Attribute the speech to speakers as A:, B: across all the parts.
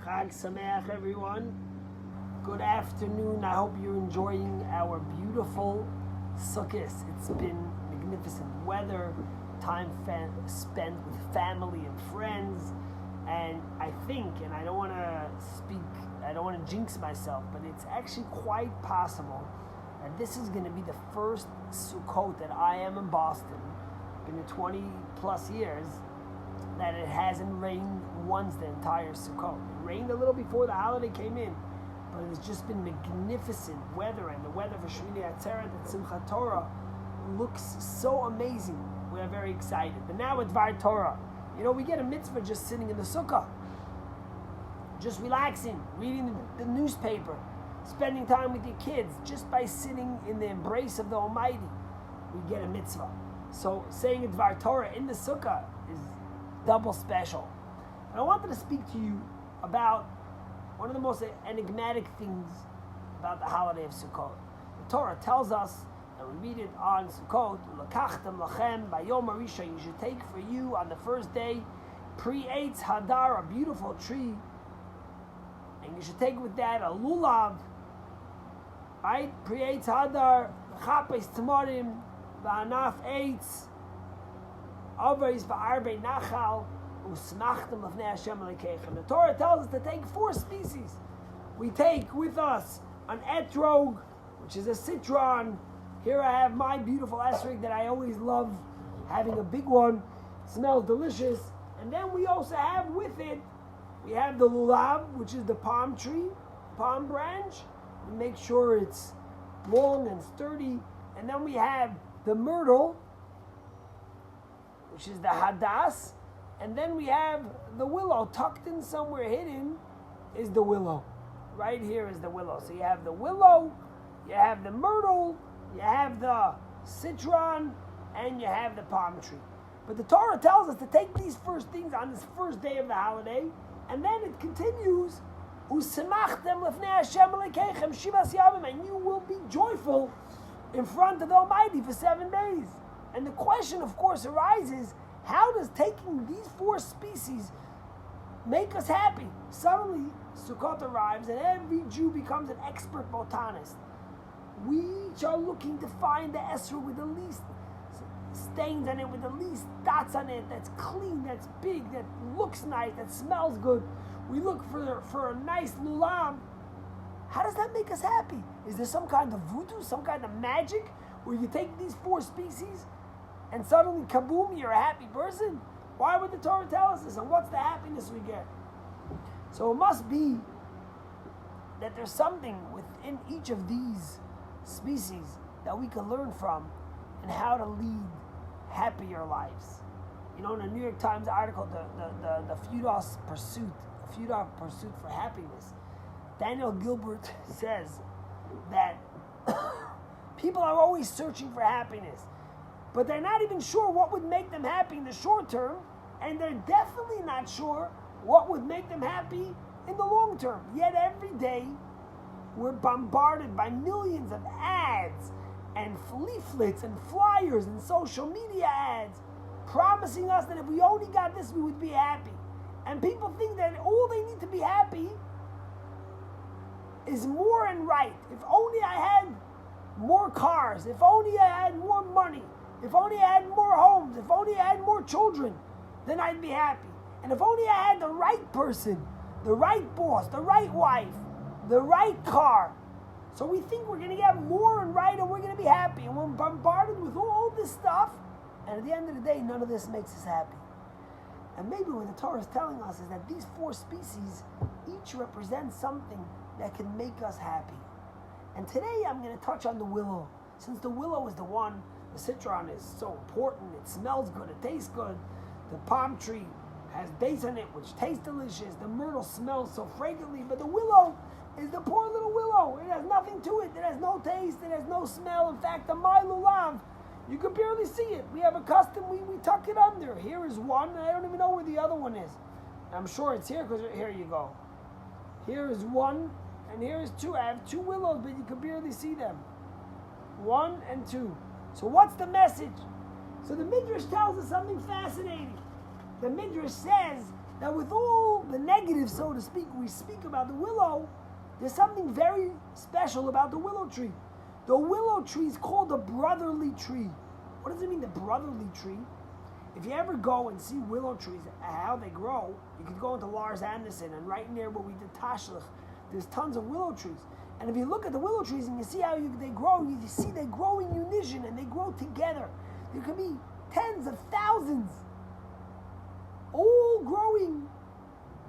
A: Chag Sameach, everyone. Good afternoon. I hope you're enjoying our beautiful Sukkot. It's been magnificent weather, time spent with family and friends, and I think, and I don't want to jinx myself, but it's actually quite possible that this is going to be the first Sukkot that I am in Boston in the 20 plus years that it hasn't rained once the entire Sukkot. It rained a little before the holiday came in, but it's just been magnificent weather, and the weather for Shmini Atzeret and Simchat Torah looks so amazing. We're very excited. But now with Dvar Torah, we get a mitzvah just sitting in the sukkah, just relaxing, reading the newspaper, spending time with your kids, just by sitting in the embrace of the Almighty, we get a mitzvah. So saying a Dvar Torah in the sukkah is double special. And I wanted to speak to you about one of the most enigmatic things about the holiday of Sukkot. The Torah tells us, and we read it on Sukkot, L'kachtem lachem bayom harishon, you should take for you on the first day, pre-eitz hadar, a beautiful tree, and you should take with that a lulav, right? Pre-eitz hadar, chapes tamarim, v'anaf eitz, avos v'arbei nachal, usmachtem lefnei Hashem Elokeichem. The Torah tells us to take 4 species. We take with us an etrog, which is a citron. Here I have my beautiful esrog that I always love having, a big one. It smells delicious. And then we also have with it, we have the lulav, which is the palm tree, palm branch. We make sure it's long and sturdy. And then we have the myrtle, which is the hadas. And then we have the willow, tucked in somewhere hidden is the willow. Right here is the willow. So you have the willow, you have the myrtle, you have the citron, and you have the palm tree. But the Torah tells us to take these first things on this first day of the holiday, and then it continues, U'semachtem lefnei Hashem Elokeichem shivas yamim, and you will be joyful in front of the Almighty for 7 days. And the question, of course, arises, how does taking these 4 species make us happy? Suddenly, Sukkot arrives, and every Jew becomes an expert botanist. We each are looking to find the esrog with the least stains on it, with the least dots on it, that's clean, that's big, that looks nice, that smells good. We look for a nice lulav. How does that make us happy? Is there some kind of voodoo, some kind of magic, where you take these 4 species and suddenly, kaboom, you're a happy person? Why would the Torah tell us this? And what's the happiness we get? So it must be that there's something within each of these species that we can learn from, and how to lead happier lives. In the New York Times article, the futile pursuit for happiness, Daniel Gilbert says that people are always searching for happiness, but they're not even sure what would make them happy in the short term, and they're definitely not sure what would make them happy in the long term. Yet every day, we're bombarded by millions of ads and leaflets and flyers and social media ads promising us that if we only got this, we would be happy. And people think that all they need to be happy is more and right. If only I had more cars, if only I had more money, if only I had more homes, if only I had more children, then I'd be happy. And if only I had the right person, the right boss, the right wife, the right car. So we think we're going to get more and right, and we're going to be happy. And we're bombarded with all this stuff. And at the end of the day, none of this makes us happy. And maybe what the Torah is telling us is that these 4 species each represent something that can make us happy. And today I'm going to touch on the willow. Since the willow is the one, the citron is so important. It smells good. It tastes good. The palm tree has dates on it, which taste delicious. The myrtle smells so fragrantly. But the willow is the poor little willow. It has nothing to it. It has no taste. It has no smell. In fact, the my lulav, you can barely see it. We have a custom. We tuck it under. Here is one. I don't even know where the other one is. I'm sure it's here, because here you go. Here is one, and here is 2. I have 2 willows, but you can barely see them. 1 and 2. So what's the message? So the Midrash tells us something fascinating. The Midrash says that with all the negative, so to speak, we speak about the willow, there's something very special about the willow tree. The willow tree is called a brotherly tree. What does it mean, the brotherly tree? If you ever go and see willow trees, how they grow, you could go into Lars Anderson, and right near where we did Tashlach, there's tons of willow trees. And if you look at the willow trees and you see how they grow, you see they grow in unison and they grow together. There can be tens of thousands all growing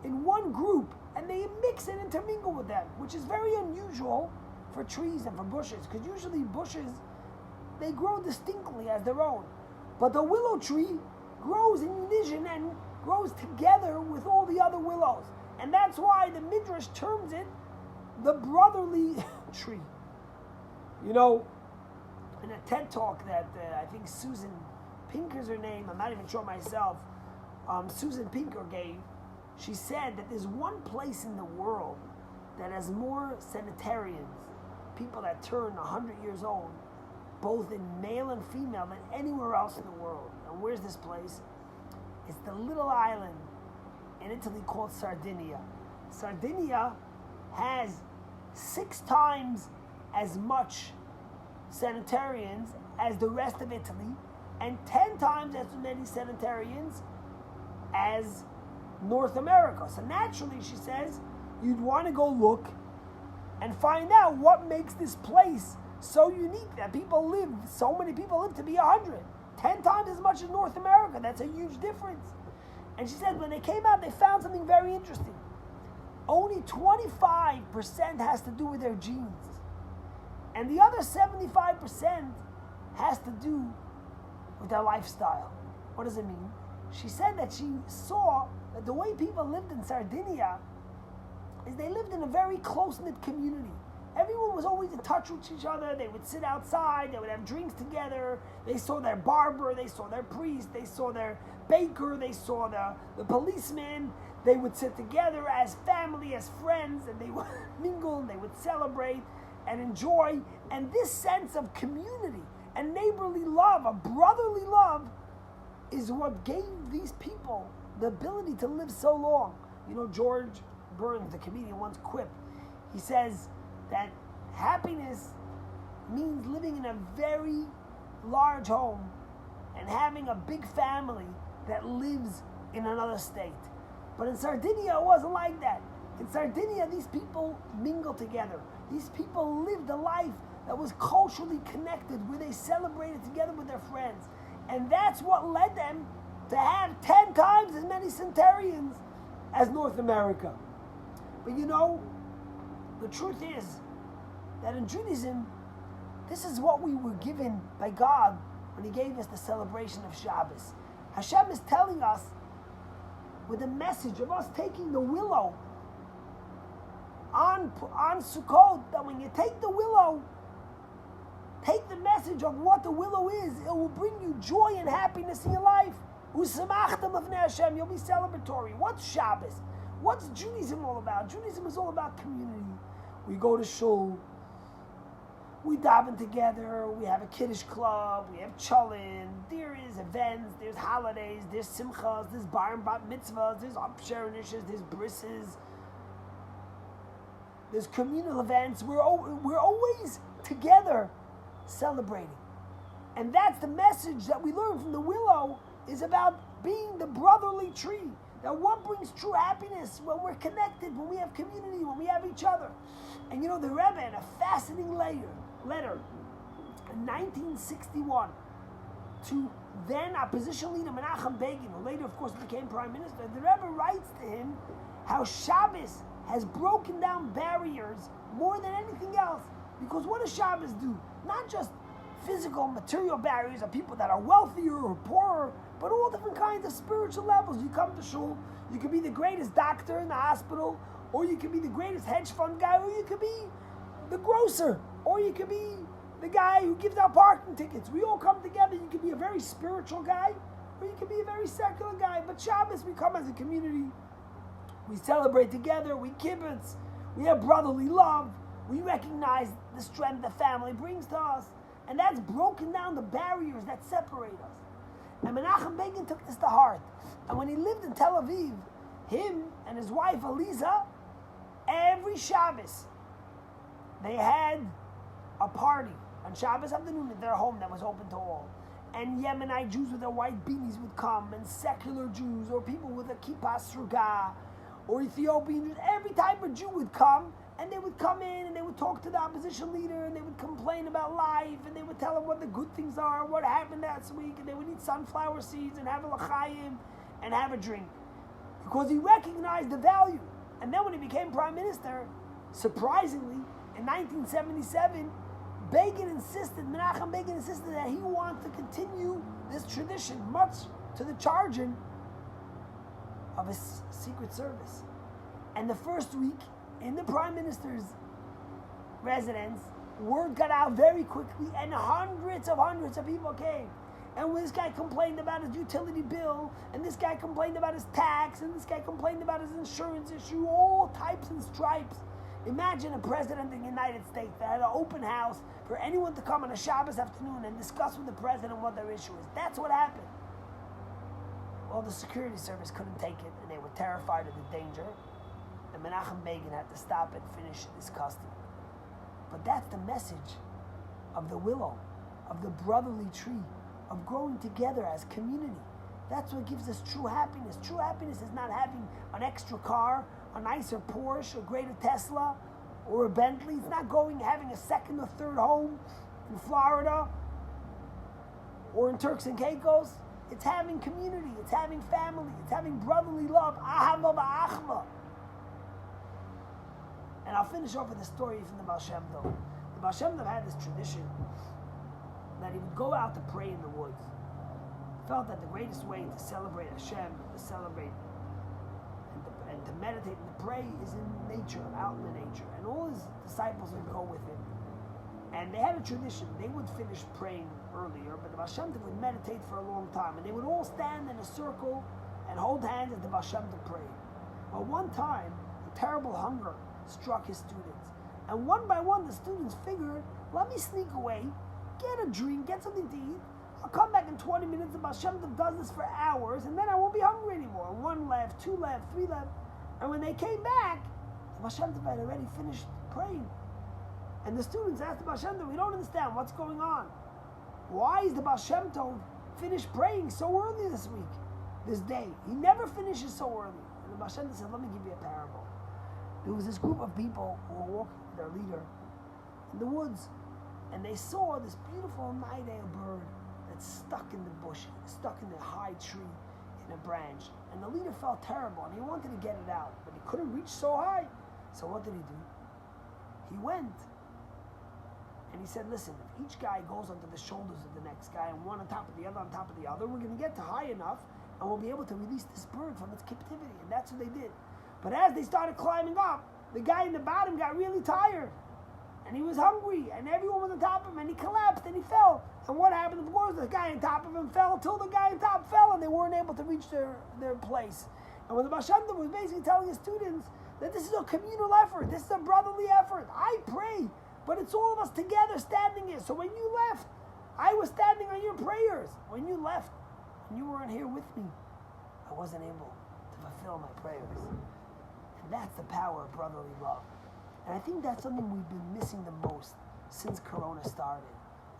A: in one group, and they mix and intermingle with them, which is very unusual for trees and for bushes, because usually bushes, they grow distinctly as their own. But the willow tree grows in unison and grows together with all the other willows. And that's why the Midrash terms it the brotherly tree. You know, in a TED Talk that I think Susan Pinker's her name, I'm not even sure myself, Susan Pinker gave, she said that there's one place in the world that has more sanitarians, people that turn 100 years old, both in male and female, than anywhere else in the world. And where's this place? It's the little island in Italy called Sardinia. Sardinia has 6 times as much sanitarians as the rest of Italy, and 10 times as many sanitarians as North America. So naturally, she says, you'd want to go look and find out what makes this place so unique that so many people live to be 100. 10 times as much as North America. That's a huge difference. And she said when they came out, they found something very interesting. Only 25% has to do with their genes. And the other 75% has to do with their lifestyle. What does it mean? She said that she saw that the way people lived in Sardinia is they lived in a very close-knit community. Everyone was always in touch with each other. They would sit outside. They would have drinks together. They saw their barber. They saw their priest. They saw their baker. They saw the policeman. They would sit together as family, as friends, and they would mingle, and they would celebrate and enjoy. And this sense of community and neighborly love, a brotherly love, is what gave these people the ability to live so long. You know, George Burns, the comedian, once quipped. He says that happiness means living in a very large home and having a big family that lives in another state. But in Sardinia, it wasn't like that. In Sardinia, these people mingled together. These people lived a life that was culturally connected, where they celebrated together with their friends. And that's what led them to have 10 times as many centurions as North America. But you know, the truth is that in Judaism, this is what we were given by God when He gave us the celebration of Shabbos. Hashem is telling us with a message of us taking the willow on Sukkot, that when you take the willow, take the message of what the willow is. It will bring you joy and happiness in your life. U'samachtam avnei Hashem, you'll be celebratory. What's Shabbos? What's Judaism all about? Judaism is all about community. We go to shul, we daven together, we have a kiddush club, we have cholin, there is events, there's holidays, there's simchas, there's bar and bat mitzvahs, there's upsherenishes, there's brisses, there's communal events. We're always together celebrating. And that's the message that we learn from the willow, is about being the brotherly tree. That what brings true happiness when we're connected, when we have community, when we have each other. And you know, the Rebbe, in a fascinating letter in 1961 to then opposition leader Menachem Begin, who later, of course, became prime minister, the Rebbe writes to him how Shabbos has broken down barriers more than anything else. Because what does Shabbos do? Not just physical, material barriers of people that are wealthier or poorer, but all different kinds of spiritual levels. You come to shul, you could be the greatest doctor in the hospital, or you could be the greatest hedge fund guy, or you could be the grocer, or you could be the guy who gives out parking tickets. We all come together. You could be a very spiritual guy, or you could be a very secular guy. But Shabbos, we come as a community. We celebrate together. We kibbutz. We have brotherly love. We recognize the strength the family brings to us. And that's broken down the barriers that separate us. And Menachem Begin took this to heart. And when he lived in Tel Aviv, him and his wife Eliza, every Shabbos, they had a party on Shabbos afternoon at their home that was open to all. And Yemenite Jews with their white beanies would come, and secular Jews, or people with a kippah sruga, or Ethiopian Jews. Every type of Jew would come, and they would come in, and they would talk to the opposition leader, and they would complain about life, and they would tell him what the good things are, what happened last week, and they would eat sunflower seeds, and have a l'chaim, and have a drink. Because he recognized the value. And then when he became prime minister, surprisingly, in 1977, Menachem Begin insisted that he wanted to continue this tradition, much to the charging of his secret service. And the first week, in the prime minister's residence, word got out very quickly, and hundreds of people came. And when this guy complained about his utility bill, and this guy complained about his tax, and this guy complained about his insurance issue, all types and stripes. Imagine a president of the United States that had an open house for anyone to come on a Shabbos afternoon and discuss with the president what their issue is. That's what happened. Well, the security service couldn't take it, and they were terrified of the danger. And Menachem Begin had to stop and finish this custom. But that's the message of the willow, of the brotherly tree, of growing together as community. That's what gives us true happiness. True happiness is not having an extra car, a nicer Porsche, a greater Tesla, or a Bentley. It's not having a second or third home in Florida or in Turks and Caicos. It's having community. It's having family. It's having brotherly love. Ahava ba'achva. And I'll finish off with a story from the Baal Shem Tov. The Baal Shem Tov had this tradition that he would go out to pray in the woods. He felt that the greatest way to celebrate Hashem, to celebrate and to meditate and to pray is in nature, out in the nature. And all his disciples would go with him. And they had a tradition. They would finish praying earlier, but the Baal Shem Tov would meditate for a long time. And they would all stand in a circle and hold hands as the Baal Shem Tov prayed. But one time, a terrible hunger struck his students. And one by one, the students figured, let me sneak away, get a drink, get something to eat. I'll come back in 20 minutes. The Baal Shem Tov does this for hours, and then I won't be hungry anymore. And one left, two left, three left. And when they came back, the Baal Shem Tov had already finished praying. And the students asked the Baal Shem Tov, we don't understand what's going on. Why is the Baal Shem Tov finished praying so early this week, this day? He never finishes so early. And the Baal Shem Tov said, let me give you a parable. There was this group of people who were walking with their leader in the woods, and they saw this beautiful night-owl bird that's stuck in the bush, stuck in the high tree in a branch. And the leader felt terrible, and he wanted to get it out, but he couldn't reach so high. So what did he do? He went, and he said, listen, if each guy goes onto the shoulders of the next guy, and one on top of the other on top of the other, we're going to get to high enough, and we'll be able to release this bird from its captivity. And that's what they did. But as they started climbing up, the guy in the bottom got really tired. And he was hungry, and everyone was on top of him, and he collapsed, and he fell. And what happened? Of course, the guy on top of him fell until the guy on top fell, and they weren't able to reach their place. And when the Baal Shem Tov was basically telling his students that this is a communal effort, this is a brotherly effort. I pray, but it's all of us together standing here. So when you left, I was standing on your prayers. When you left, and you weren't here with me, I wasn't able to fulfill my prayers. And that's the power of brotherly love. And I think that's something we've been missing the most since Corona started.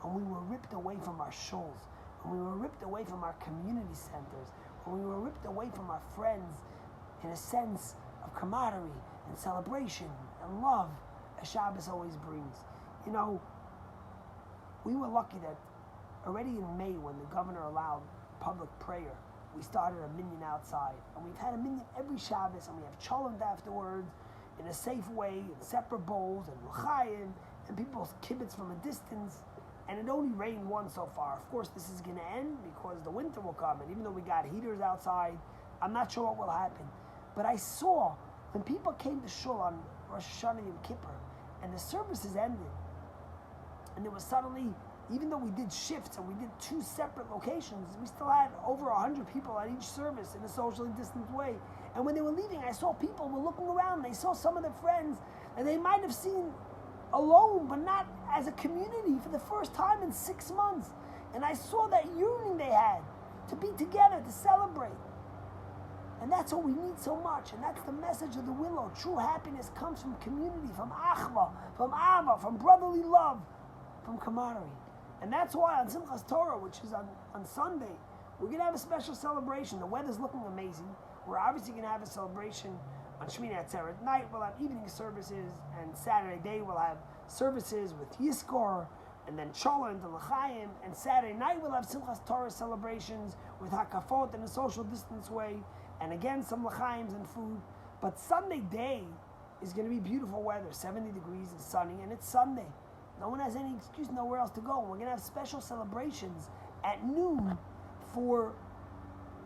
A: And we were ripped away from our shuls, and we were ripped away from our community centers, and we were ripped away from our friends in a sense of camaraderie and celebration and love, as Shabbos always brings. You know, we were lucky that already in May, when the governor allowed public prayer, we started a minyan outside. And we've had a minyan every Shabbos, and we have cholent afterwards, in a safe way, in separate bowls, and l'chaim, and people kibbutz from a distance. And it only rained once so far. Of course, this is going to end because the winter will come. And even though we got heaters outside, I'm not sure what will happen. But I saw when people came to shul on Rosh Hashanah and Kippur, and the services ended, and there was suddenly, even though we did shifts and we did 2 separate locations, we still had over 100 people at each service in a socially distant way. And when they were leaving, I saw people were looking around. They saw some of their friends, and they might have seen alone, but not as a community for the first time in 6 months. And I saw that yearning they had to be together, to celebrate. And that's what we need so much. And that's the message of the willow. True happiness comes from community, from achva, from ava, from brotherly love, from camaraderie. And that's why on Simchas Torah, which is on Sunday, we're going to have a special celebration. The weather's looking amazing. We're obviously going to have a celebration on Shmini Atzeret at night. We'll have evening services, and Saturday day we'll have services with Yizkor, and then Cholent and L'chaim. And Saturday night we'll have Simchas Torah celebrations with Hakafot in a social distance way, and again some L'chaims and food. But Sunday day is going to be beautiful weather, 70 degrees and sunny, and it's Sunday. No one has any excuse, nowhere else to go. We're going to have special celebrations at noon we're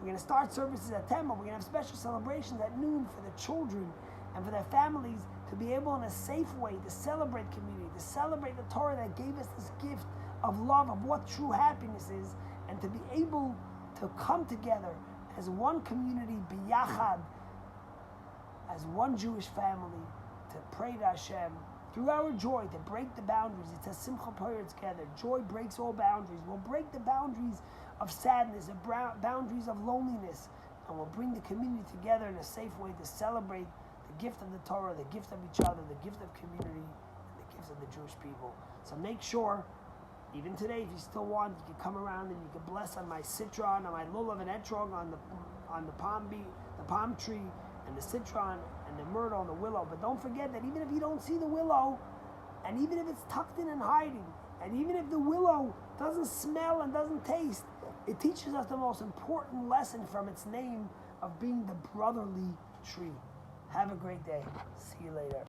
A: going to start services at 10, but we're going to have special celebrations at noon for the children and for their families to be able in a safe way to celebrate community, to celebrate the Torah that gave us this gift of love, of what true happiness is, and to be able to come together as one community, biyachad, as one Jewish family, to pray to Hashem through our joy, to break the boundaries. It's a simcha prayer together. Joy breaks all boundaries. We'll break the boundaries of sadness, of boundaries of loneliness, and we'll bring the community together in a safe way to celebrate the gift of the Torah, the gift of each other, the gift of community, and the gifts of the Jewish people. So make sure, even today, if you still want, you can come around and you can bless on my citron, on my lulav and etrog, on the palm tree, and the citron, and the myrtle, and the willow. But don't forget that even if you don't see the willow, and even if it's tucked in and hiding, and even if the willow doesn't smell and doesn't taste, it teaches us the most important lesson from its name of being the brotherly tree. Have a great day. See you later.